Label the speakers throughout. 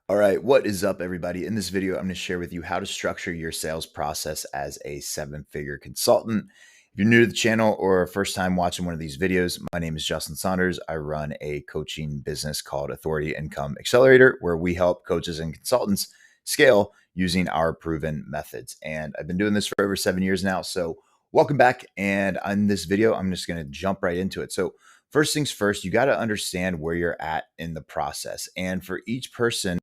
Speaker 1: All right, what is up, everybody? In this video, I'm going to share with you how to structure your sales process as a seven-figure consultant. If you're new to the channel or first time watching one of these videos, my name is Justin Saunders. I run a coaching business called Authority Income Accelerator, where we help coaches and consultants scale using our proven methods. And I've been doing this for over 7 years now. So welcome back. And on this video, I'm just going to jump right into it. So first things first, you got to understand where you're at in the process. And for each person,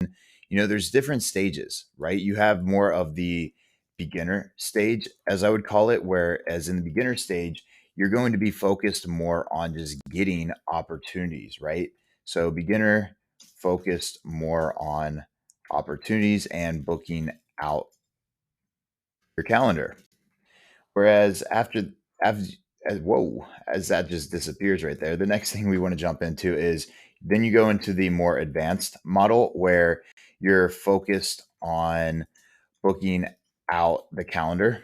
Speaker 1: there's different stages, right? You have more of the beginner stage, as I would call it, whereas in the beginner stage, you're going to be focused more on just getting opportunities, right? So beginner focused more on opportunities and booking out your calendar. Whereas after as that just disappears right there, the next thing we want to jump into is then you go into the more advanced model where you're focused on booking out the calendar,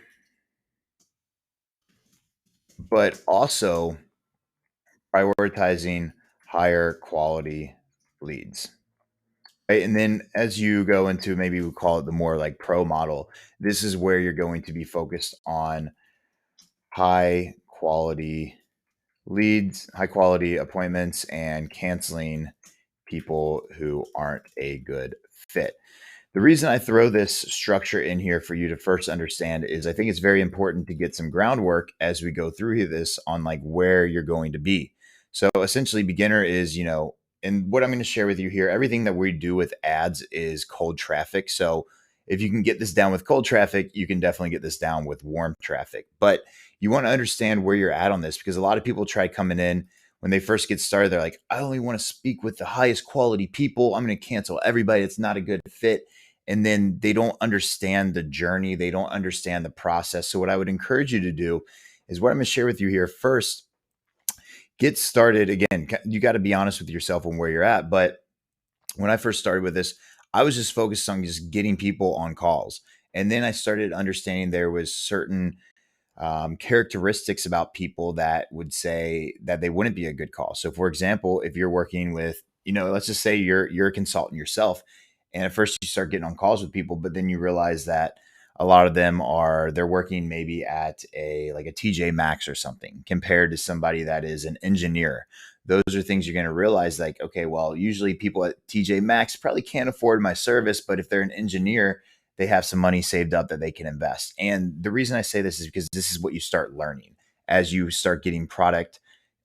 Speaker 1: but also prioritizing higher quality leads. Right. And then as you go into maybe we call it the more like pro model, this is where you're going to be focused on high quality leads, high quality appointments, and canceling people who aren't a good fit. The reason I throw this structure in here for you to first understand is I think it's very important to get some groundwork as we go through this on like where you're going to be. So essentially beginner is, and what I'm going to share with you here, everything that we do with ads is cold traffic. So if you can get this down with cold traffic, you can definitely get this down with warm traffic. But you want to understand where you're at on this because a lot of people try coming in when they first get started. They're like, I only want to speak with the highest quality people. I'm going to cancel everybody. It's not a good fit. And then they don't understand the journey. They don't understand the process. So what I would encourage you to do is what I'm going to share with you here. First, get started. Again, you got to be honest with yourself on where you're at. But when I first started with this, I was just focused on just getting people on calls. And then I started understanding there was certain characteristics about people that would say that they wouldn't be a good call. So, for example, if you're working with, let's just say you're a consultant yourself, and at first you start getting on calls with people, but then you realize that a lot of them they're working maybe at a TJ Maxx or something compared to somebody that is an engineer. Those are things you're going to realize like, okay, well, usually people at TJ Maxx probably can't afford my service, but if they're an engineer, they have some money saved up that they can invest. And the reason I say this is because this is what you start learning as you start getting product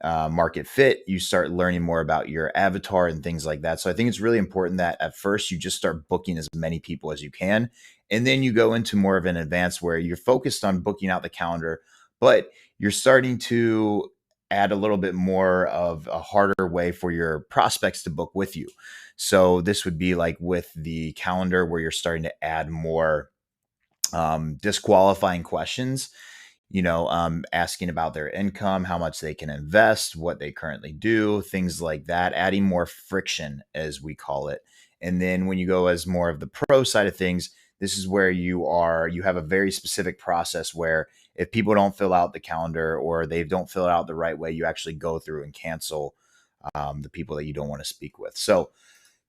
Speaker 1: market fit. You start learning more about your avatar and things like that. So I think it's really important that at first you just start booking as many people as you can. And then you go into more of an advance where you're focused on booking out the calendar, but you're starting to add a little bit more of a harder way for your prospects to book with you. So this would be like with the calendar where you're starting to add more disqualifying questions, asking about their income, how much they can invest, what they currently do, things like that, adding more friction, as we call it. And then when you go as more of the pro side of things, this is where you have a very specific process where if people don't fill out the calendar or they don't fill it out the right way, you actually go through and cancel the people that you don't want to speak with. So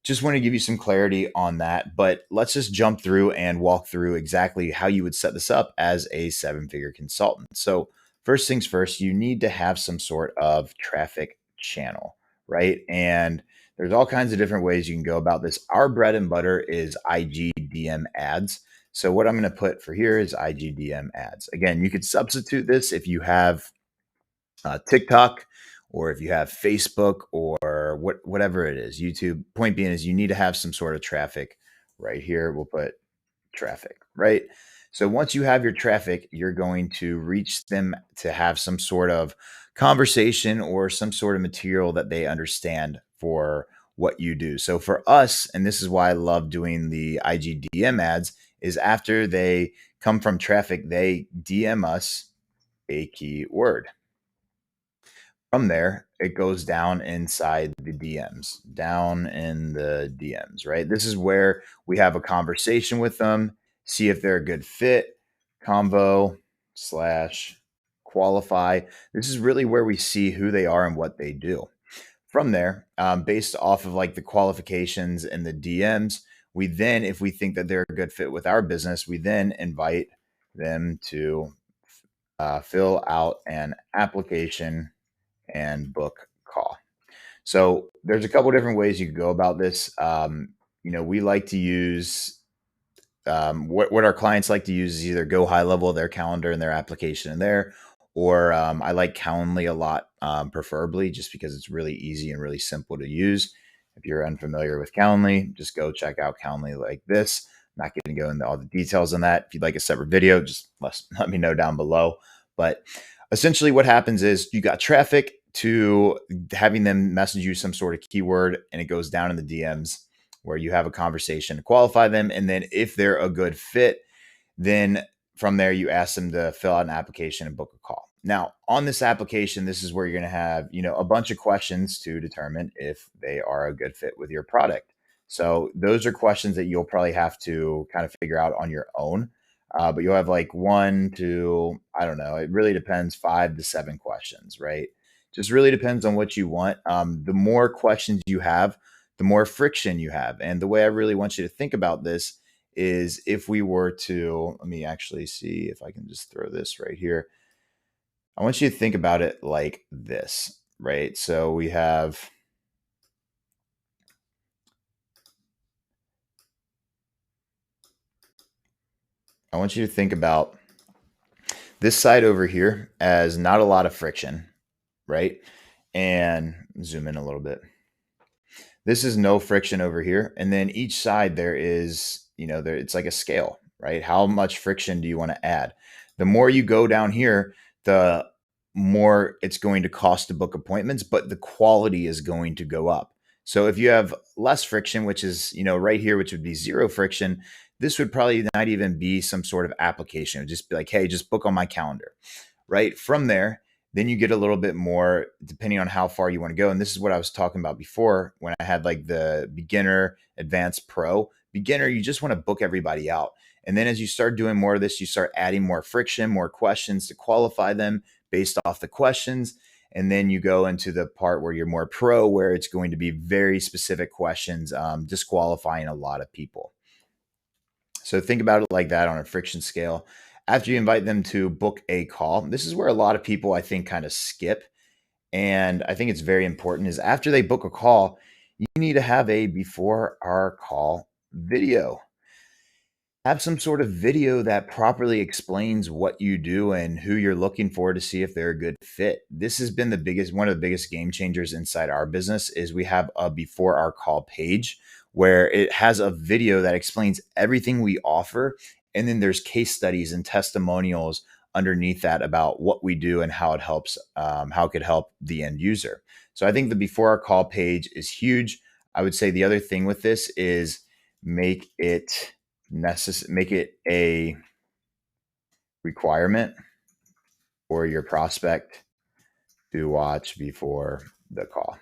Speaker 1: just want to give you some clarity on that, but let's just jump through and walk through exactly how you would set this up as a seven-figure consultant. So first things first, you need to have some sort of traffic channel, right? And there's all kinds of different ways you can go about this. Our bread and butter is IGDM ads. So what I'm going to put for here is IGDM ads. Again, you could substitute this if you have TikTok, or if you have Facebook or whatever it is, YouTube. Point being is you need to have some sort of traffic right here. We'll put traffic, right? So once you have your traffic, you're going to reach them to have some sort of conversation or some sort of material that they understand for what you do. So for us, and this is why I love doing the IGDM ads, is after they come from traffic, they DM us a keyword. From there, it goes down inside the DMs, down in the DMs, right? This is where we have a conversation with them, see if they're a good fit, convo slash qualify. This is really where we see who they are and what they do. From there, based off of like the qualifications and the DMs, We then, if we think that they're a good fit with our business, we then invite them to fill out an application and book call. So there's a couple different ways you could go about this. We like to use what our clients like to use is either go high level their calendar and their application in there, or I like Calendly a lot, preferably just because it's really easy and really simple to use. If you're unfamiliar with Calendly, just go check out Calendly like this. I'm not going to go into all the details on that. If you'd like a separate video, just let me know down below. But essentially, what happens is you got traffic to having them message you some sort of keyword, and it goes down in the DMs where you have a conversation to qualify them. And then if they're a good fit, then from there, you ask them to fill out an application and book a call. Now, on this application, this is where you're going to have, a bunch of questions to determine if they are a good fit with your product. So those are questions that you'll probably have to kind of figure out on your own. But you'll have like one to, I don't know, it really depends, 5 to 7 questions, right? Just really depends on what you want. The more questions you have, the more friction you have. And the way I really want you to think about this is if we were to, let me actually see if I can just throw this right here. I want you to think about it like this, right? So I want you to think about this side over here as not a lot of friction, right? And zoom in a little bit. This is no friction over here. And then each side there is, it's like a scale, right? How much friction do you want to add? The more you go down here, the more it's going to cost to book appointments, but the quality is going to go up. So if you have less friction, which is, right here, which would be zero friction, this would probably not even be some sort of application. It would just be like, hey, just book on my calendar, right? From there, then you get a little bit more depending on how far you want to go. And this is what I was talking about before when I had like the beginner, advanced, pro. Beginner, you just want to book everybody out. And then as you start doing more of this, you start adding more friction, more questions to qualify them based off the questions. And then you go into the part where you're more pro, where it's going to be very specific questions, disqualifying a lot of people. So think about it like that on a friction scale. After you invite them to book a call, this is where a lot of people, I think, kind of skip. And I think it's very important is after they book a call, you need to have a before our call video. Have some sort of video that properly explains what you do and who you're looking for to see if they're a good fit. This has been one of the biggest game changers inside our business is we have a before our call page where it has a video that explains everything we offer. And then there's case studies and testimonials underneath that about what we do and how it helps, how it could help the end user. So I think the before our call page is huge. I would say the other thing with this is make it make it a requirement for your prospect to watch before the call.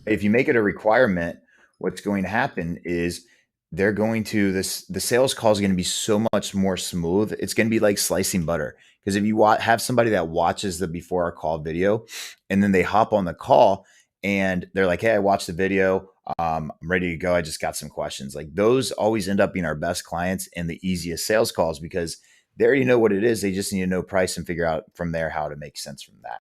Speaker 1: If you make it a requirement, what's going to happen is the sales call is going to be so much more smooth. It's going to be like slicing butter. Because if you have somebody that watches the before our call video and then they hop on the call and they're like, hey, I watched the video. I'm ready to go. I just got some questions. Like those always end up being our best clients and the easiest sales calls because they already know what it is. They just need to know price and figure out from there how to make sense from that.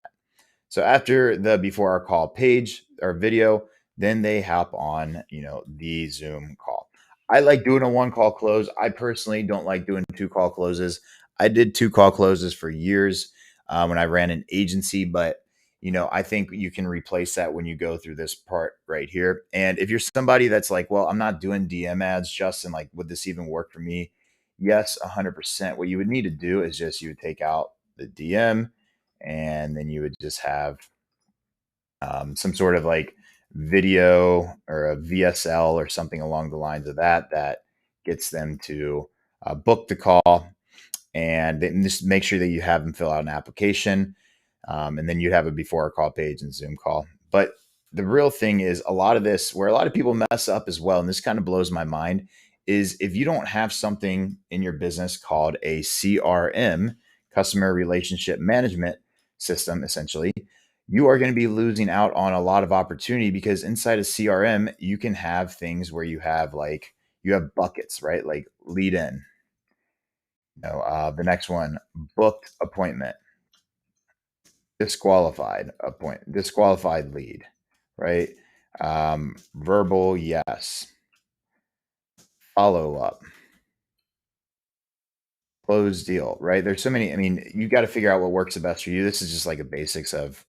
Speaker 1: So after the before our call page or video, then they hop on, the Zoom call. I like doing a 1 call close. I personally don't like doing 2 call closes. I did 2 call closes for years when I ran an agency, but I think you can replace that when you go through this part right here. And if you're somebody that's like, well, I'm not doing DM ads, Justin, like, would this even work for me? Yes, 100%. What you would need to do is you would take out the DM and then you would just have some sort of like video or a VSL or something along the lines of that gets them to book the call and then just make sure that you have them fill out an application. And then you'd have a before call page and Zoom call. But the real thing is a lot of this, where a lot of people mess up as well, and this kind of blows my mind, is if you don't have something in your business called a CRM, customer relationship management system, essentially, you are going to be losing out on a lot of opportunity because inside of CRM, you can have things where you have like, You have buckets, right? Like lead in. The next one, booked appointment, disqualified lead, right? Verbal yes, follow up, closed deal, right? There's so many. I mean, you got to figure out what works the best for you. This is just like a basics of,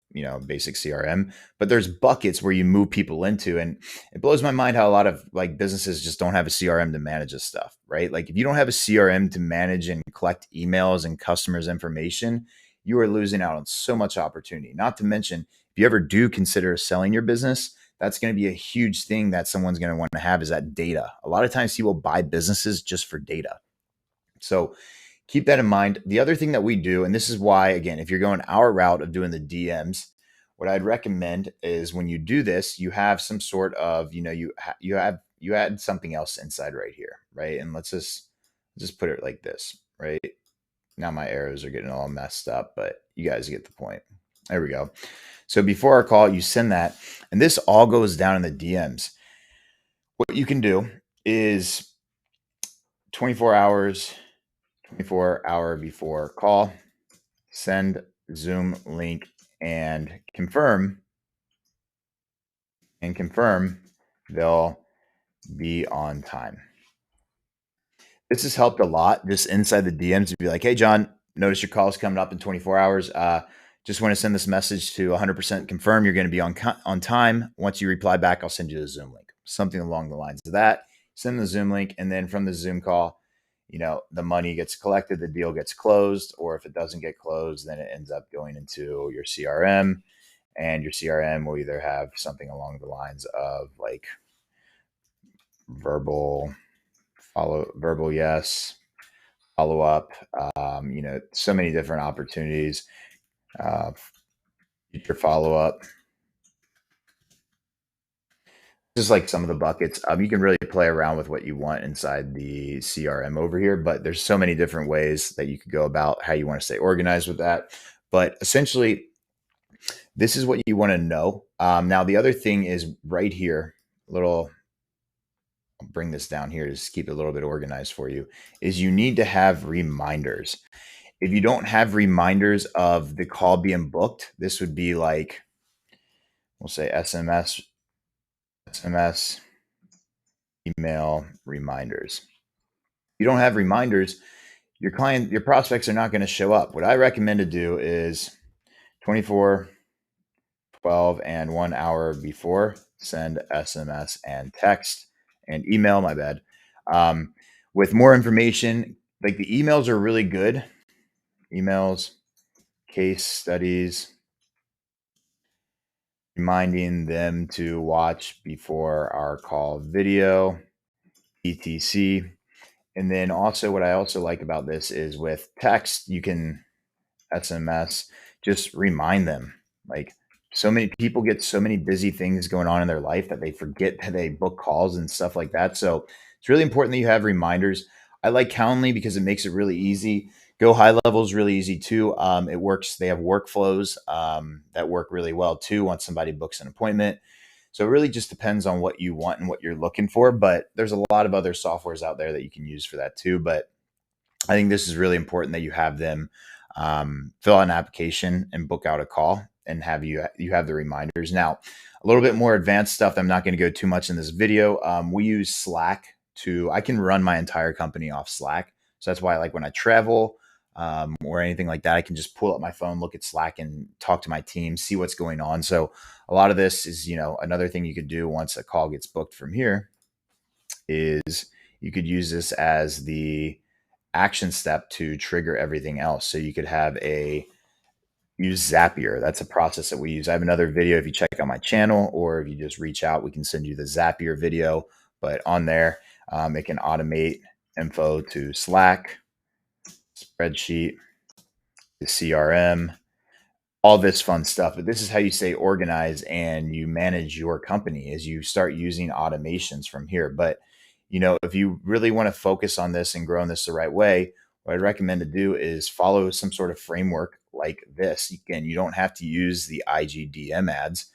Speaker 1: basic CRM, but there's buckets where you move people into. And it blows my mind how a lot of like businesses just don't have a CRM to manage this stuff, right? Like if you don't have a CRM to manage and collect emails and customers' information, you are losing out on so much opportunity. Not to mention, if you ever do consider selling your business, that's going to be a huge thing that someone's going to want to have is that data. A lot of times people buy businesses just for data. So keep that in mind. The other thing that we do, and this is why, again, if you're going our route of doing the DMs, what I'd recommend is when you do this, you have some sort of, you add something else inside right here, right? And let's just put it like this, right? Now my arrows are getting all messed up, but you guys get the point. There we go. So before our call, you send that, and this all goes down in the DMs. What you can do is 24 hours 24-hour before call, send Zoom link and confirm they'll be on time. This has helped a lot just inside the DMs to be like, hey, John, notice your call is coming up in 24 hours. Just want to send this message to 100% confirm you're going to be on time. Once you reply back, I'll send you the Zoom link, something along the lines of that. Send the Zoom link. And then from the Zoom call, the money gets collected, the deal gets closed, or if it doesn't get closed, then it ends up going into your CRM, and your CRM will either have something along the lines of like verbal yes, follow up, so many different opportunities, future follow up, just like some of the buckets. You can really play around with what you want inside the CRM over here, but there's so many different ways that you could go about how you want to stay organized with that. But essentially, this is what you want to know. Now, the other thing is right here, I'll bring this down here to just keep it a little bit organized for you, is you need to have reminders. If you don't have reminders of the call being booked, this would be like, we'll say SMS, email reminders. If you don't have reminders, your prospects are not going to show up. What I recommend to do is 24, 12, and 1 hour before, send SMS and text and email, my bad. With more information, like the emails are really good. Emails, case studies, reminding them to watch before our call video, etc. And then also what I also like about this is with text, you can SMS, just remind them. Like so many people get so many busy things going on in their life that they forget that they book calls and stuff like that. So it's really important that you have reminders. I like Calendly because it makes it really easy. Go High Level is really easy too. It works. They have workflows that work really well too once somebody books an appointment. So it really just depends on what you want and what you're looking for. But there's a lot of other softwares out there that you can use for that too. But I think this is really important that you have them fill out an application and book out a call and have you have the reminders. Now, a little bit more advanced stuff. I'm not going to go too much in this video. We use Slack I can run my entire company off Slack. So that's why like when I travel or anything like that, I can just pull up my phone, look at Slack and talk to my team, see what's going on. So a lot of this is, another thing you could do once a call gets booked from here is you could use this as the action step to trigger everything else. So you could use Zapier. That's a process that we use. I have another video if you check out my channel, or if you just reach out, we can send you the Zapier video. But on there, it can automate info to Slack, spreadsheet, the CRM, all this fun stuff. But this is how you stay organized and you manage your company as you start using automations from here. But if you really want to focus on this and grow in this the right way, what I'd recommend to do is follow some sort of framework like this. Again, you don't have to use the IGDM ads.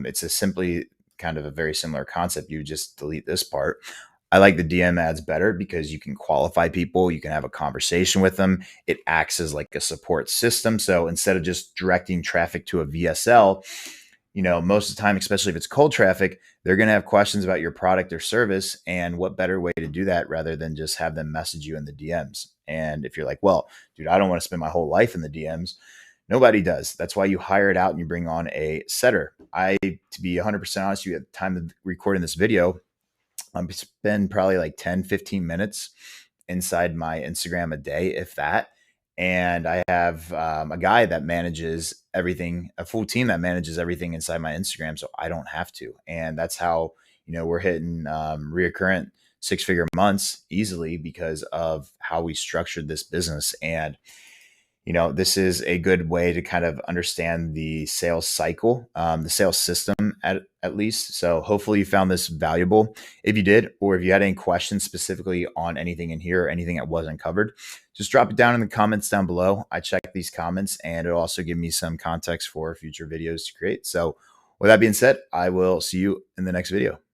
Speaker 1: It's a simply kind of a very similar concept. You just delete this part. I like the DM ads better because you can qualify people, you can have a conversation with them. It acts as like a support system. So instead of just directing traffic to a VSL, most of the time, especially if it's cold traffic, they're going to have questions about your product or service. And what better way to do that rather than just have them message you in the DMs? And if you're like, well, dude, I don't want to spend my whole life in the DMs. Nobody does. That's why you hire it out and you bring on a setter. To be 100% honest, you at the time of recording this video, spend probably like 10, 15 minutes inside my Instagram a day, if that. And I have a guy that manages everything, a full team that manages everything inside my Instagram. So I don't have to. And that's how, we're hitting reoccurrent 6-figure months easily because of how we structured this business. And this is a good way to kind of understand the sales cycle, the sales system at least. So hopefully you found this valuable. If you did, or if you had any questions specifically on anything in here, or anything that wasn't covered, just drop it down in the comments down below. I check these comments and it'll also give me some context for future videos to create. So with that being said, I will see you in the next video.